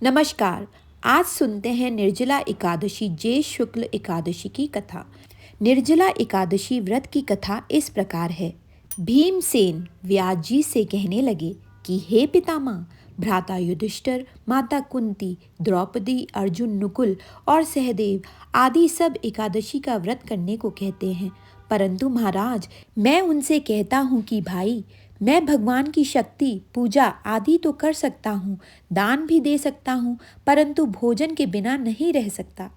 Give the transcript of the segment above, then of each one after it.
नमस्कार। आज सुनते हैं निर्जला एकादशी ज्येष्ठ शुक्ल एकादशी की कथा। निर्जला एकादशी व्रत की कथा इस प्रकार है। भीमसेन व्यास जी से कहने लगे कि हे पितामह, भ्राता युधिष्ठिर, माता कुंती, द्रौपदी, अर्जुन, नकुल और सहदेव आदि सब एकादशी का व्रत करने को कहते हैं, परंतु महाराज, मैं उनसे कहता हूँ कि भाई, मैं भगवान की शक्ति, पूजा आदि तो कर सकता हूँ, दान भी दे सकता हूँ, परंतु भोजन के बिना नहीं रह सकता।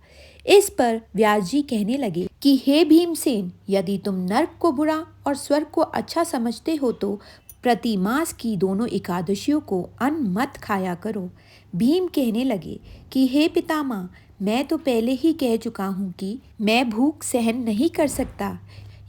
इस पर व्यास जी कहने लगे कि हे भीमसेन, यदि तुम नर्क को बुरा और स्वर्ग को अच्छा समझते हो तो प्रति मास की दोनों एकादशियों को अन्न मत खाया करो। भीम कहने लगे कि हे पितामह, मैं तो पहले ही कह चुका हूँ कि मैं भूख सहन नहीं कर सकता।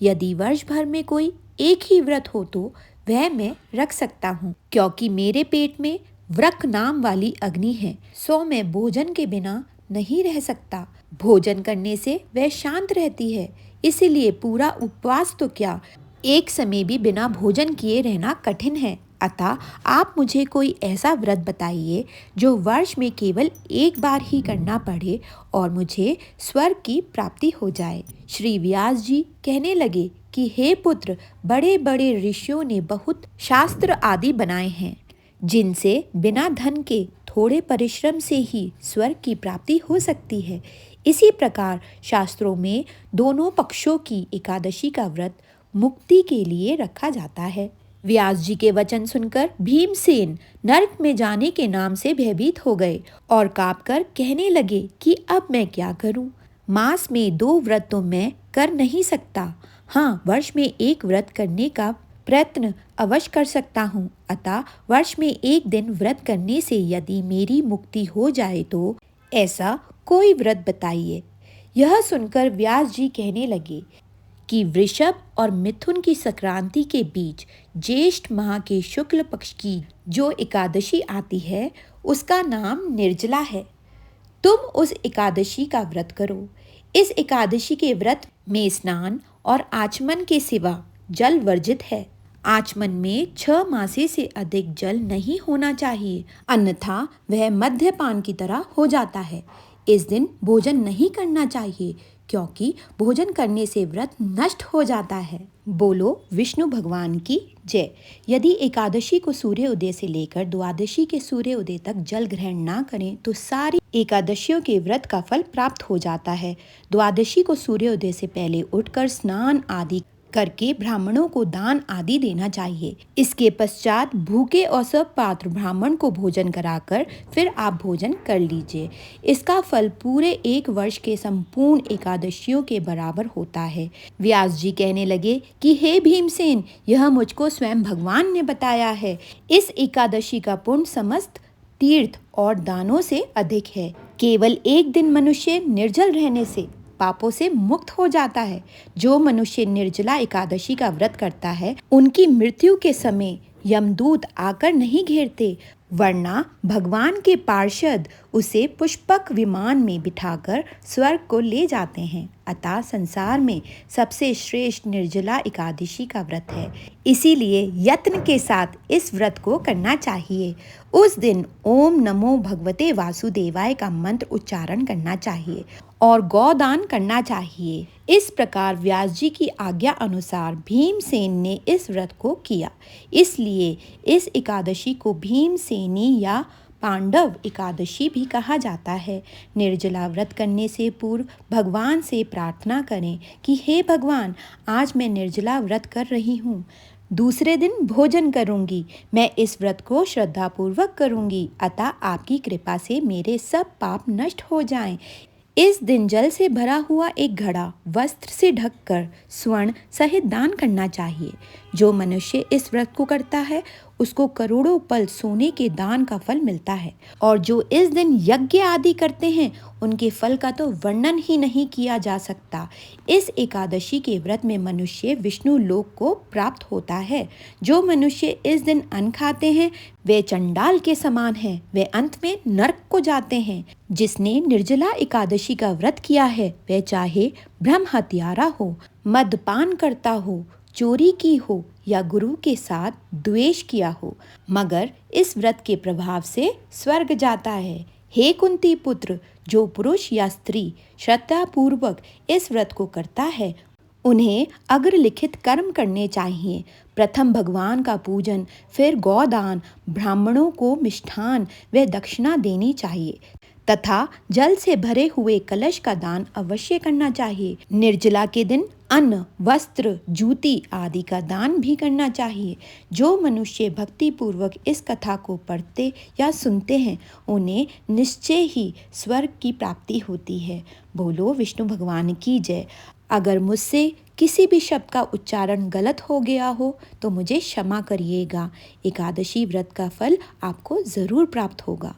यदि वर्ष भर में कोई एक ही व्रत हो तो वह मैं रख सकता हूँ, क्योंकि मेरे पेट में व्रक नाम वाली अग्नि है, सो मैं भोजन के बिना नहीं रह सकता। भोजन करने से वह शांत रहती है, इसीलिए पूरा उपवास तो क्या, एक समय भी बिना भोजन किए रहना कठिन है। अतः आप मुझे कोई ऐसा व्रत बताइए जो वर्ष में केवल एक बार ही करना पड़े और मुझे स्वर्ग की प्राप्ति हो जाए। श्री व्यास जी कहने लगे कि हे पुत्र, बड़े बड़े ऋषियों ने बहुत शास्त्र आदि बनाए हैं, जिनसे बिना धन के थोड़े परिश्रम से ही स्वर्ग की प्राप्ति हो सकती है। इसी प्रकार शास्त्रों में दोनों पक्षों की एकादशी का व्रत मुक्ति के लिए रखा जाता है। व्यास जी के वचन सुनकर भीमसेन नरक में जाने के नाम से भयभीत हो गए और कांपकर कहने लगे कि अब मैं क्या करूं? मास में 2 व्रत तो मैं कर नहीं सकता। हाँ, वर्ष में एक व्रत करने का प्रयत्न अवश्य कर सकता हूँ। अतः वर्ष में एक दिन व्रत करने से यदि मेरी मुक्ति हो जाए तो ऐसा कोई व्रत बताइए। यह सुनकर व्यास जी कहने लगे कि वृषभ और मिथुन की संक्रांति के बीच ज्येष्ठ माह के शुक्ल पक्ष की जो एकादशी आती है उसका नाम निर्जला है। तुम उस एकादशी का व्रत करो। इस एकादशी के व्रत में स्नान और आचमन के सिवा जल वर्जित है। आचमन में 6 मासे से अधिक जल नहीं होना चाहिए, अन्यथा वह मद्यपान की तरह हो जाता है। इस दिन भोजन नहीं करना चाहिए, क्योंकि भोजन करने से व्रत नष्ट हो जाता है। बोलो विष्णु भगवान की जय। यदि एकादशी को सूर्य उदय से लेकर द्वादशी के सूर्य उदय तक जल ग्रहण ना करें तो सारी एकादशियों के व्रत का फल प्राप्त हो जाता है। द्वादशी को सूर्योदय से पहले उठकर स्नान आदि करके ब्राह्मणों को दान आदि देना चाहिए। इसके पश्चात भूखे और सपात्र ब्राह्मण को भोजन कराकर फिर आप भोजन कर लीजिए। इसका फल पूरे एक वर्ष के संपूर्ण एकादशियों के बराबर होता है। व्यास जी कहने लगे कि हे भीमसेन, यह मुझको स्वयं भगवान ने बताया है। इस एकादशी का पुण्य समस्त तीर्थ और दानों से अधिक है। केवल एक दिन मनुष्य निर्जल रहने से पापों से मुक्त हो जाता है। जो मनुष्य निर्जला एकादशी का व्रत करता है उनकी मृत्यु के समय यमदूत आकर नहीं घेरते, वरना भगवान के पार्षद उसे पुष्पक विमान में बिठाकर स्वर्ग को ले जाते हैं। अतः संसार में सबसे श्रेष्ठ निर्जला एकादशी का व्रत है, इसीलिए यत्न के साथ इस व्रत को करना चाहिए। उस दिन ओम नमो भगवते वासुदेवाय का मंत्र उच्चारण करना चाहिए और गौदान करना चाहिए। इस प्रकार व्यास जी की आज्ञा अनुसार भीमसेन ने इस व्रत को किया। इसलिए इस एकादशी को भीमसेनी या पांडव एकादशी भी कहा जाता है। निर्जला व्रत करने से पूर्व भगवान से प्रार्थना करें कि हे भगवान, आज मैं निर्जला व्रत कर रही हूँ, दूसरे दिन भोजन करूंगी। मैं इस व्रत को श्रद्धापूर्वक करूंगी, अतः आपकी कृपा से मेरे सब पाप नष्ट हो जाएं। इस दिन जल से भरा हुआ एक घड़ा वस्त्र से ढककर स्वर्ण सहित दान करना चाहिए। जो मनुष्य इस व्रत को करता है उसको करोड़ों पल सोने के दान का फल मिलता है, और जो इस दिन यज्ञ आदि करते हैं उनके फल का तो वर्णन ही नहीं किया जा सकता। इस एकादशी के व्रत में मनुष्य विष्णु लोक को प्राप्त होता है। जो मनुष्य इस दिन अन्न खाते हैं वे चंडाल के समान हैं, वे अंत में नरक को जाते हैं। जिसने निर्जला एकादशी का व्रत किया है वह चाहे ब्रह्म हत्यारा हो, मद्यपान करता हो, चोरी की हो या गुरु के साथ द्वेष किया हो, मगर इस व्रत के प्रभाव से स्वर्ग जाता है। हे कुंती पुत्र, जो पुरुष या स्त्री श्रद्धापूर्वक इस व्रत को करता है उन्हें अग्रलिखित कर्म करने चाहिए। प्रथम भगवान का पूजन, फिर गौदान, ब्राह्मणों को मिष्ठान व दक्षिणा देनी चाहिए तथा जल से भरे हुए कलश का दान अवश्य करना चाहिए। निर्जला के दिन अन्न, वस्त्र, जूती आदि का दान भी करना चाहिए। जो मनुष्य भक्ति पूर्वक इस कथा को पढ़ते या सुनते हैं उन्हें निश्चय ही स्वर्ग की प्राप्ति होती है। बोलो विष्णु भगवान की जय। अगर मुझसे किसी भी शब्द का उच्चारण गलत हो गया हो तो मुझे क्षमा करिएगा। एकादशी व्रत का फल आपको ज़रूर प्राप्त होगा।